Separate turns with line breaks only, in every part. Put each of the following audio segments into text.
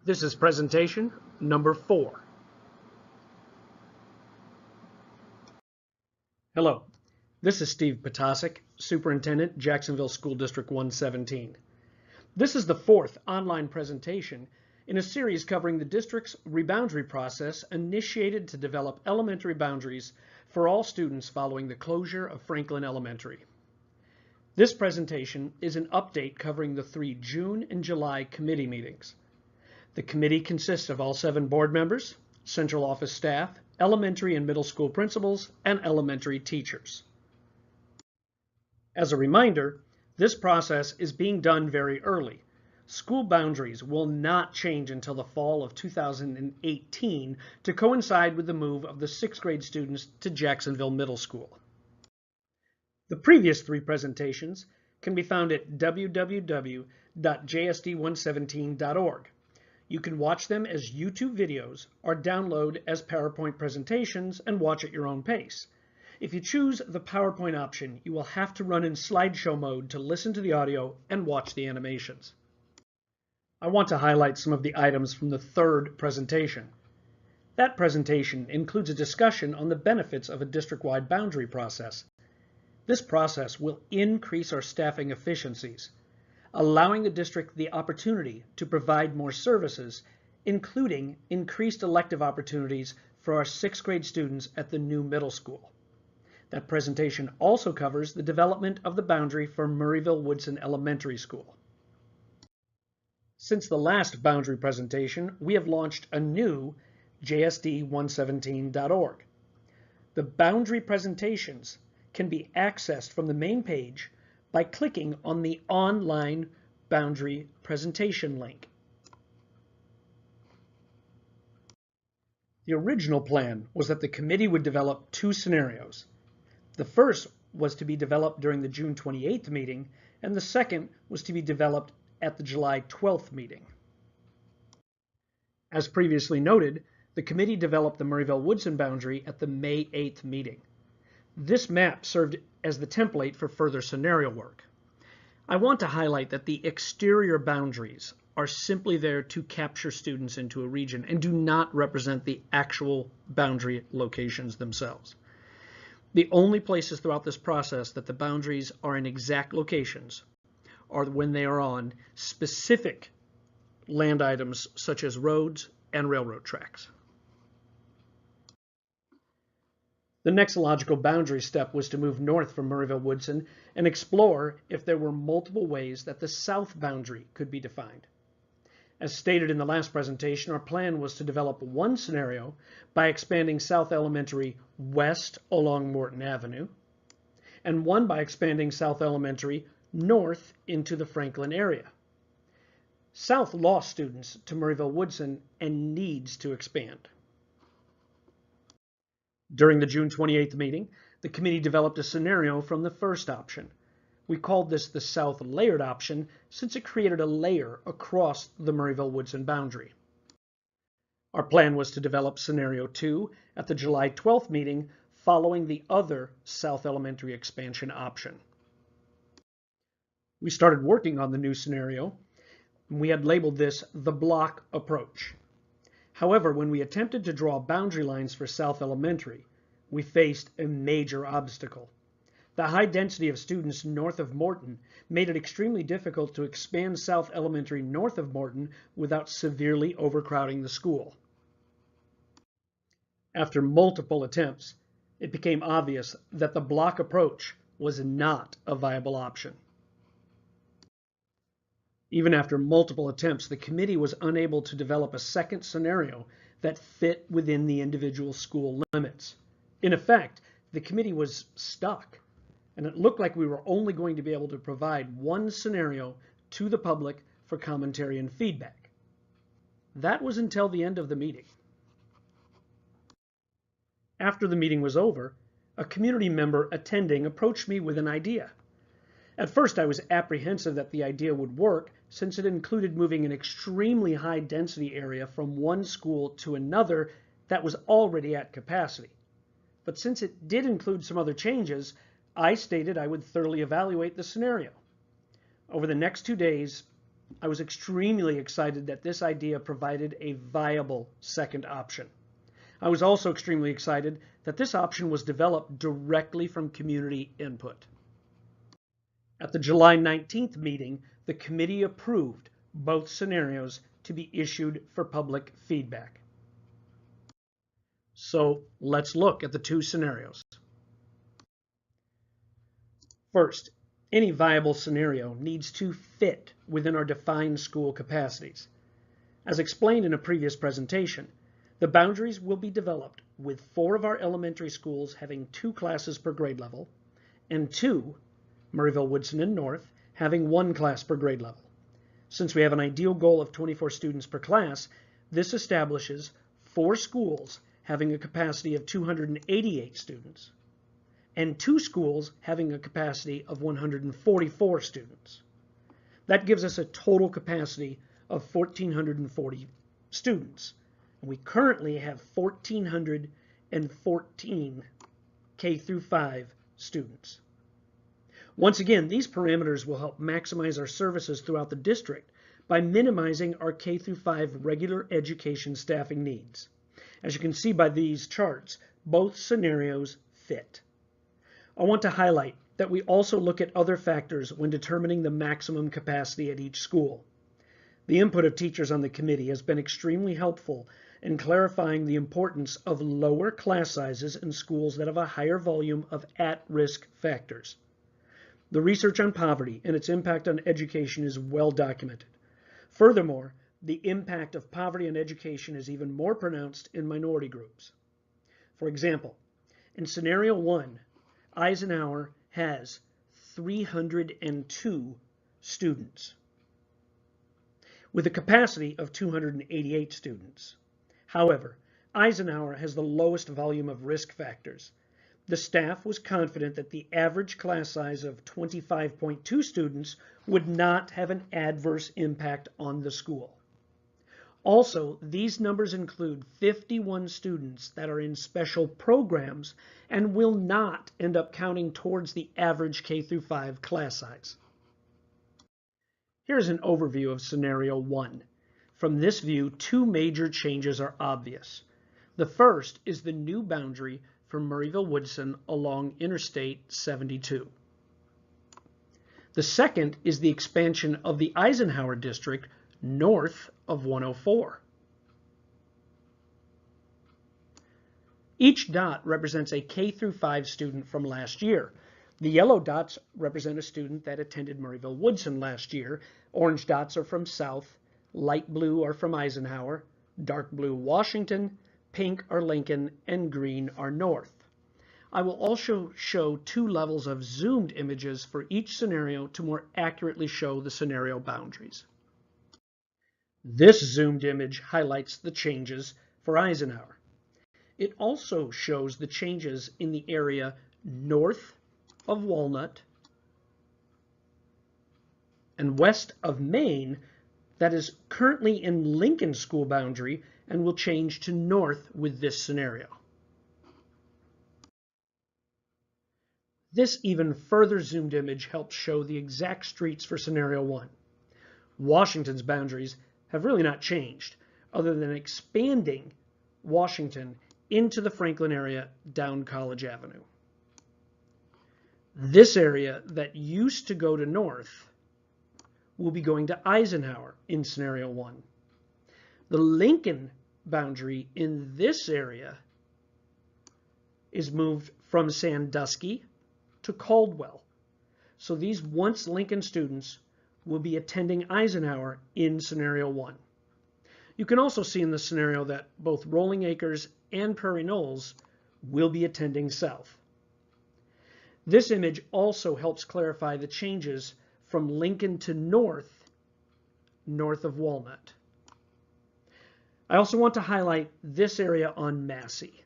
This is presentation number 4. Hello, this is Steve Potasic, Superintendent, Jacksonville School District 117. This is the 4th online presentation in a series covering the district's reboundary process initiated to develop elementary boundaries for all students following the closure of Franklin Elementary. This presentation is an update covering the 3 June and July committee meetings. The committee consists of all 7 board members, central office staff, elementary and middle school principals, and elementary teachers. As a reminder, this process is being done very early. School boundaries will not change until the fall of 2018 to coincide with the move of the 6th grade students to Jacksonville Middle School. The previous 3 presentations can be found at www.jsd117.org. You can watch them as YouTube videos or download as PowerPoint presentations and watch at your own pace. If you choose the PowerPoint option, you will have to run in slideshow mode to listen to the audio and watch the animations. I want to highlight some of the items from the 3rd presentation. That presentation includes a discussion on the benefits of a district-wide boundary process. This process will increase our staffing efficiencies, allowing the district the opportunity to provide more services, including increased elective opportunities for our 6th grade students at the new middle school. That presentation also covers the development of the boundary for Murrayville-Woodson Elementary School. Since the last boundary presentation, we have launched a new JSD117.org. The boundary presentations can be accessed from the main page by clicking on the online boundary presentation link. The original plan was that the committee would develop 2 scenarios. The first was to be developed during the June 28th meeting, and the second was to be developed at the July 12th meeting. As previously noted, the committee developed the Murrayville-Woodson boundary at the May 8th meeting. This map served as the template for further scenario work. I want to highlight that the exterior boundaries are simply there to capture students into a region and do not represent the actual boundary locations themselves. The only places throughout this process that the boundaries are in exact locations are when they are on specific land items such as roads and railroad tracks. The next logical boundary step was to move north from Murrayville-Woodson and explore if there were multiple ways that the south boundary could be defined. As stated in the last presentation, our plan was to develop one scenario by expanding South Elementary west along Morton Avenue, and one by expanding South Elementary north into the Franklin area. South lost students to Murrayville-Woodson and needs to expand. During the June 28th meeting, the committee developed a scenario from the first option. We called this the South Layered option since it created a layer across the Murrayville-Woodson boundary. Our plan was to develop scenario 2 at the July 12th meeting following the other South Elementary expansion option. We started working on the new scenario, and we had labeled this the block approach. However, when we attempted to draw boundary lines for South Elementary, we faced a major obstacle. The high density of students north of Morton made it extremely difficult to expand South Elementary north of Morton without severely overcrowding the school. After multiple attempts, it became obvious that the block approach was not a viable option. Even after multiple attempts, the committee was unable to develop a second scenario that fit within the individual school limits. In effect, the committee was stuck, and it looked like we were only going to be able to provide one scenario to the public for commentary and feedback. That was until the end of the meeting. After the meeting was over, a community member attending approached me with an idea. At first, I was apprehensive that the idea would work since it included moving an extremely high density area from one school to another that was already at capacity. But since it did include some other changes, I stated I would thoroughly evaluate the scenario. Over the next 2 days, I was extremely excited that this idea provided a viable second option. I was also extremely excited that this option was developed directly from community input. At the July 19th meeting, the committee approved both scenarios to be issued for public feedback. So let's look at the two scenarios. First, any viable scenario needs to fit within our defined school capacities. As explained in a previous presentation, the boundaries will be developed with 4 of our elementary schools having 2 classes per grade level, and 2, Murrayville, Woodson, and North, having 1 class per grade level. Since we have an ideal goal of 24 students per class, this establishes 4 schools having a capacity of 288 students, and 2 schools having a capacity of 144 students. That gives us a total capacity of 1,440 students. We currently have 1,414 K through 5 students. Once again, these parameters will help maximize our services throughout the district by minimizing our K through 5 regular education staffing needs. As you can see by these charts, both scenarios fit. I want to highlight that we also look at other factors when determining the maximum capacity at each school. The input of teachers on the committee has been extremely helpful in clarifying the importance of lower class sizes in schools that have a higher volume of at-risk factors. The research on poverty and its impact on education is well documented. Furthermore, the impact of poverty on education is even more pronounced in minority groups. For example, in scenario 1, Eisenhower has 302 students with a capacity of 288 students. However, Eisenhower has the lowest volume of risk factors. The staff was confident that the average class size of 25.2 students would not have an adverse impact on the school. Also, these numbers include 51 students that are in special programs and will not end up counting towards the average K through 5 class size. Here's an overview of scenario 1. From this view, 2 major changes are obvious. The first is the new boundary for Murrayville-Woodson along Interstate 72. The second is the expansion of the Eisenhower district north of 104. Each dot represents a K through 5 student from last year. The yellow dots represent a student that attended Murrayville-Woodson last year. Orange dots are from South, light blue are from Eisenhower, dark blue Washington, pink are Lincoln, and green are North. I will also show 2 levels of zoomed images for each scenario to more accurately show the scenario boundaries. This zoomed image highlights the changes for Eisenhower. It also shows the changes in the area north of Walnut and west of Main that is currently in Lincoln school boundary and will change to north with this scenario. This even further zoomed image helps show the exact streets for scenario 1. Washington's boundaries have really not changed, other than expanding Washington into the Franklin area down College Avenue. This area that used to go to North will be going to Eisenhower in scenario 1. The Lincoln boundary in this area is moved from Sandusky to Caldwell. So these once Lincoln students will be attending Eisenhower in scenario 1. You can also see in the scenario that both Rolling Acres and Prairie Knolls will be attending South. This image also helps clarify the changes from Lincoln to north of Walnut. I also want to highlight this area on Massey,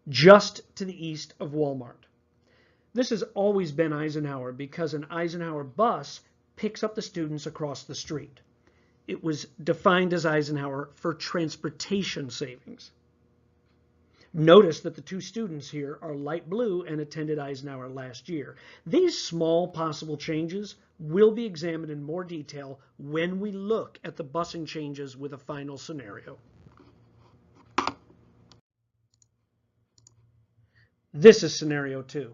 just to the east of Walmart. This has always been Eisenhower because an Eisenhower bus picks up the students across the street. It was defined as Eisenhower for transportation savings. Notice that the 2 students here are light blue and attended Eisenhower last year. These small possible changes will be examined in more detail when we look at the busing changes with a final scenario. This is scenario 2.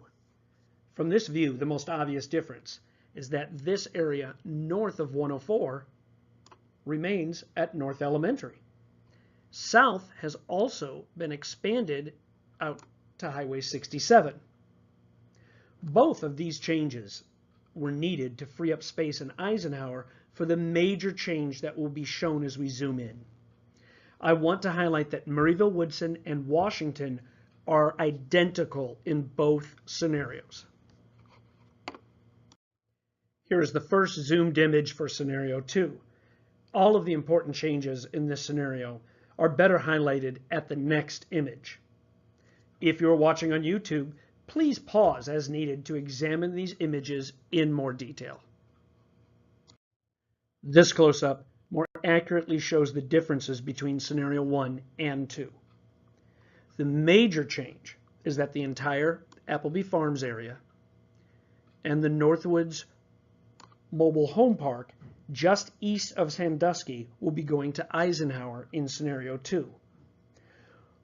From this view, the most obvious difference is that this area north of 104 remains at North Elementary. South has also been expanded out to Highway 67. Both of these changes were needed to free up space in Eisenhower for the major change that will be shown as we zoom in. I want to highlight that Murrayville, Woodson, and Washington are identical in both scenarios. Here is the first zoomed image for scenario 2. All of the important changes in this scenario are better highlighted at the next image. If you're watching on YouTube, please pause as needed to examine these images in more detail. This close-up more accurately shows the differences between scenario 1 and 2. The major change is that the entire Appleby Farms area and the Northwoods Mobile Home Park just east of Sandusky will be going to Eisenhower in scenario 2.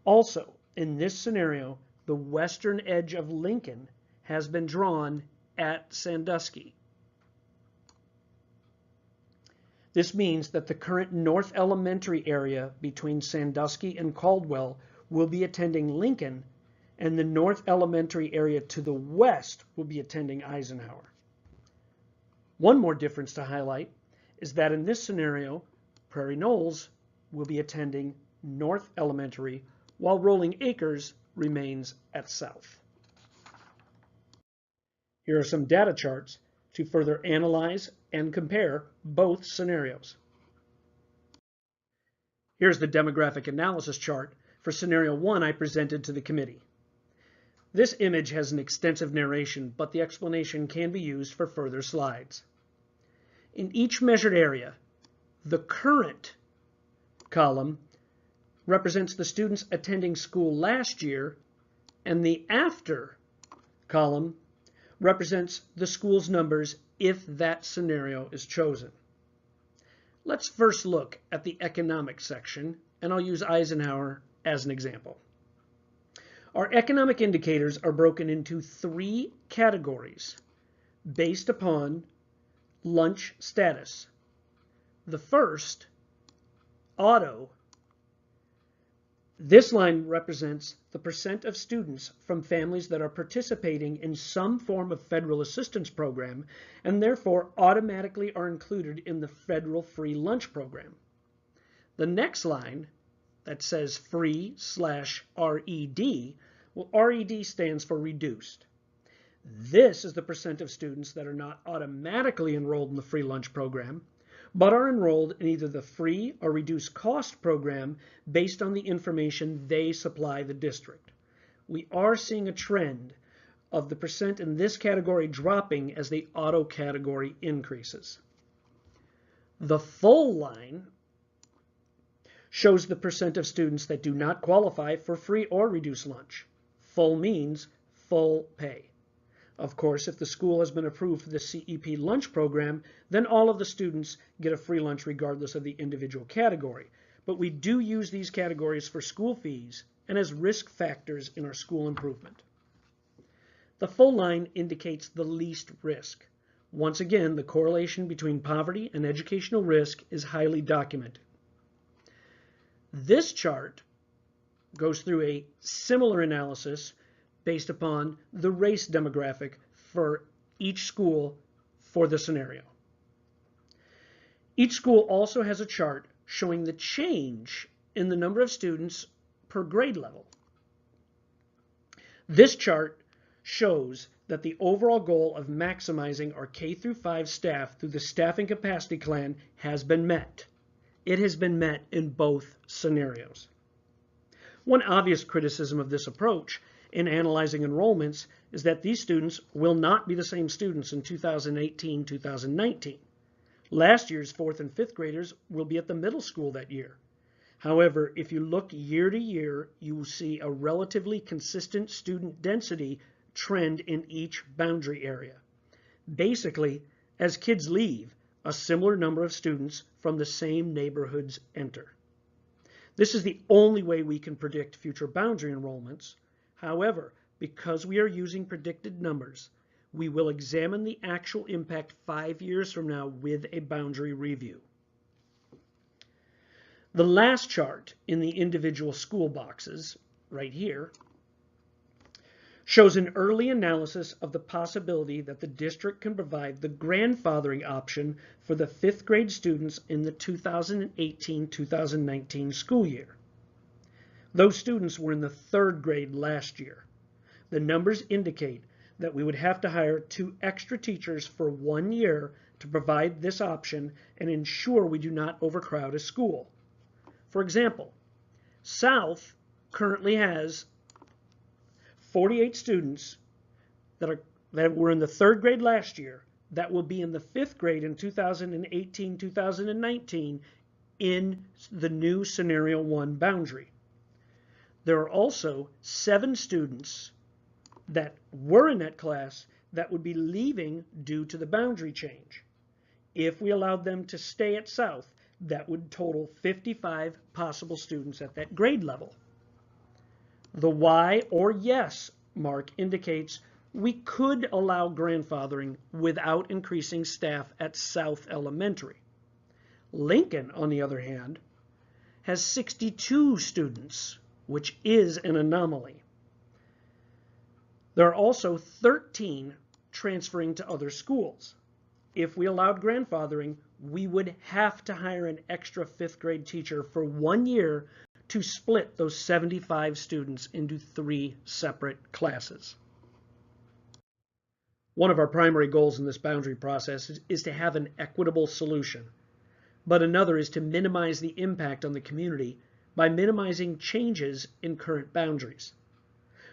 Also, in this scenario, the western edge of Lincoln has been drawn at Sandusky. This means that the current North Elementary area between Sandusky and Caldwell will be attending Lincoln, and the North Elementary area to the west will be attending Eisenhower. One more difference to highlight is that in this scenario, Prairie Knolls will be attending North Elementary, while Rolling Acres remains at South. Here are some data charts to further analyze and compare both scenarios. Here's the demographic analysis chart for scenario 1 I presented to the committee. This image has an extensive narration, but the explanation can be used for further slides. In each measured area, the current column represents the students attending school last year, and the after column represents the school's numbers if that scenario is chosen. Let's first look at the economic section, and I'll use Eisenhower as an example. Our economic indicators are broken into 3 categories based upon lunch status. The first, auto. This line represents the percent of students from families that are participating in some form of federal assistance program and therefore automatically are included in the federal free lunch program. The next line that says free/RED, well, RED stands for reduced. This is the percent of students that are not automatically enrolled in the free lunch program, but are enrolled in either the free or reduced cost program based on the information they supply the district. We are seeing a trend of the percent in this category dropping as the auto category increases. The full line shows the percent of students that do not qualify for free or reduced lunch. Full means full pay. Of course, if the school has been approved for the CEP lunch program, then all of the students get a free lunch regardless of the individual category. But we do use these categories for school fees and as risk factors in our school improvement. The full line indicates the least risk. Once again, the correlation between poverty and educational risk is highly documented. This chart goes through a similar analysis based upon the race demographic for each school for the scenario. Each school also has a chart showing the change in the number of students per grade level. This chart shows that the overall goal of maximizing our K-5 staff through the staffing capacity plan has been met. It has been met in both scenarios. One obvious criticism of this approach in analyzing enrollments is that these students will not be the same students in 2018-2019. Last year's 4th and 5th graders will be at the middle school that year. However, if you look year to year, you will see a relatively consistent student density trend in each boundary area. Basically, As kids leave, a similar number of students from the same neighborhoods enter. This is the only way we can predict future boundary enrollments. However, because we are using predicted numbers, we will examine the actual impact 5 years from now with a boundary review. The last chart in the individual school boxes, right here, shows an early analysis of the possibility that the district can provide the grandfathering option for the 5th grade students in the 2018-2019 school year. Those students were in the 3rd grade last year. The numbers indicate that we would have to hire 2 extra teachers for 1 year to provide this option and ensure we do not overcrowd a school. For example, South currently has 48 students that were in the 3rd grade last year that will be in the 5th grade in 2018-2019 in the new Scenario 1 boundary. There are also 7 students that were in that class that would be leaving due to the boundary change. If we allowed them to stay at South, that would total 55 possible students at that grade level. The Y or yes mark indicates we could allow grandfathering without increasing staff at South Elementary. Lincoln, on the other hand, has 62 students, which is an anomaly. There are also 13 transferring to other schools. If we allowed grandfathering, we would have to hire an extra 5th grade teacher for 1 year to split those 75 students into 3 separate classes. One of our primary goals in this boundary process is to have an equitable solution, but another is to minimize the impact on the community by minimizing changes in current boundaries.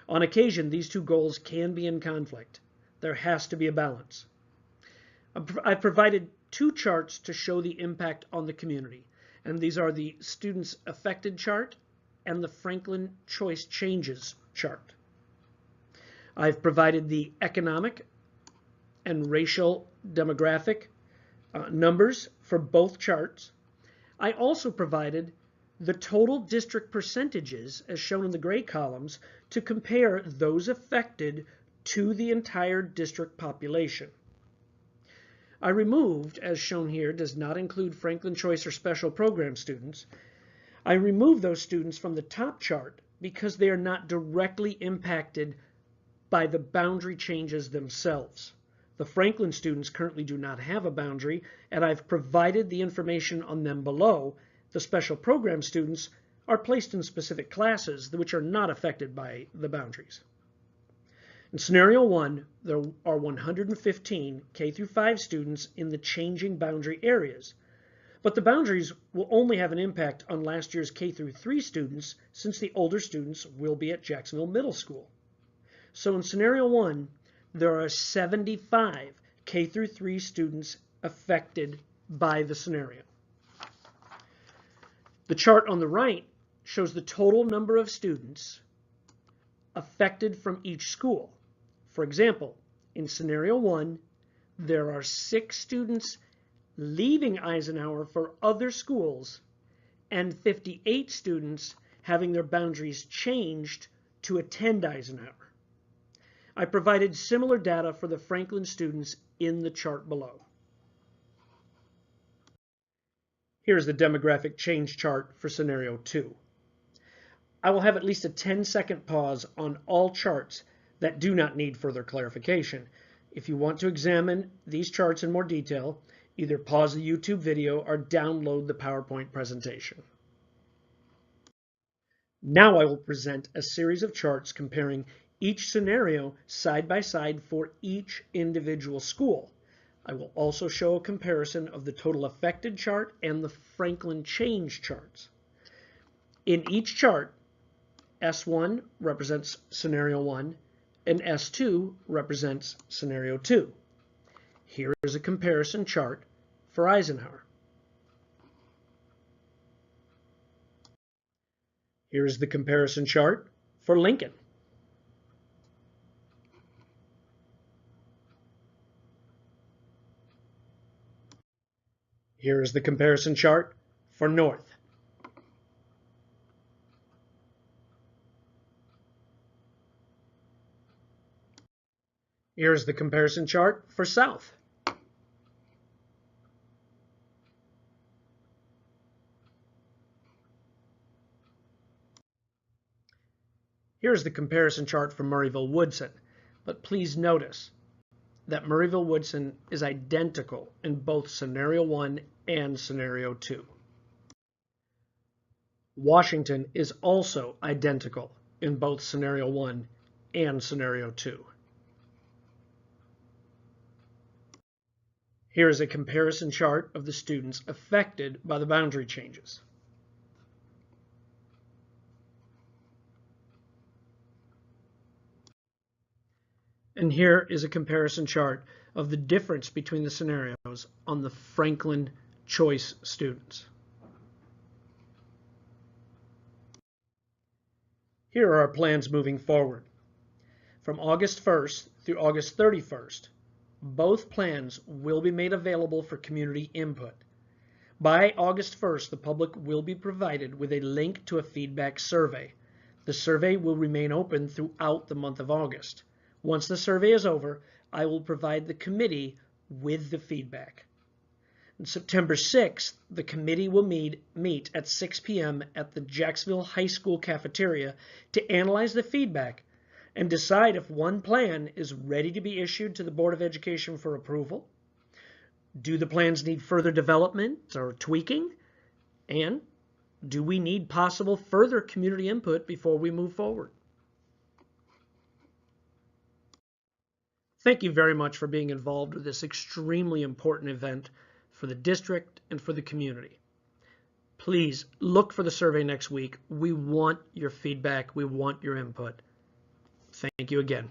On occasion, these 2 goals can be in conflict. There has to be a balance. I've provided 2 charts to show the impact on the community, and these are the students affected chart and the Franklin choice changes chart. I've provided the economic and racial demographic numbers for both charts. I also provided the total district percentages, as shown in the gray columns, to compare those affected to the entire district population. I removed, as shown here, does not include Franklin Choice or special program students. I removed those students from the top chart because they are not directly impacted by the boundary changes themselves. The Franklin students currently do not have a boundary, and I've provided the information on them below. The special program students are placed in specific classes which are not affected by the boundaries. In Scenario 1, there are 115 K-5 students in the changing boundary areas, but the boundaries will only have an impact on last year's K-3 students since the older students will be at Jacksonville Middle School. So in Scenario 1, there are 75 K-3 students affected by the scenario. The chart on the right shows the total number of students affected from each school. For example, in Scenario 1, there are 6 students leaving Eisenhower for other schools and 58 students having their boundaries changed to attend Eisenhower. I provided similar data for the Franklin students in the chart below. Here's the demographic change chart for Scenario 2. I will have at least a 10-second pause on all charts that do not need further clarification. If you want to examine these charts in more detail, either pause the YouTube video or download the PowerPoint presentation. Now I will present a series of charts comparing each scenario side by side for each individual school. I will also show a comparison of the total affected chart and the Franklin change charts. In each chart, S1 represents Scenario 1 and S2 represents Scenario 2. Here is a comparison chart for Eisenhower. Here is the comparison chart for Lincoln. Here is the comparison chart for North. Here's the comparison chart for South. Here's the comparison chart for Murrayville-Woodson, but please notice that Murrayville-Woodson is identical in both Scenario 1 and Scenario 2. Washington is also identical in both Scenario 1 and Scenario 2. Here is a comparison chart of the students affected by the boundary changes. And here is a comparison chart of the difference between the scenarios on the Franklin Choice students. Here are our plans moving forward. From August 1st through August 31st, both plans will be made available for community input. By August 1st, the public will be provided with a link to a feedback survey. The survey will remain open throughout the month of August. Once the survey is over, I will provide the committee with the feedback. On September 6th, the committee will meet at 6 p.m. at the Jacksonville High School cafeteria to analyze the feedback and decide if one plan is ready to be issued to the Board of Education for approval. Do the plans need further development or tweaking? And do we need possible further community input before we move forward? Thank you very much for being involved with this extremely important event for the district and for the community. Please look for the survey next week. We want your feedback. We want your input. Thank you again.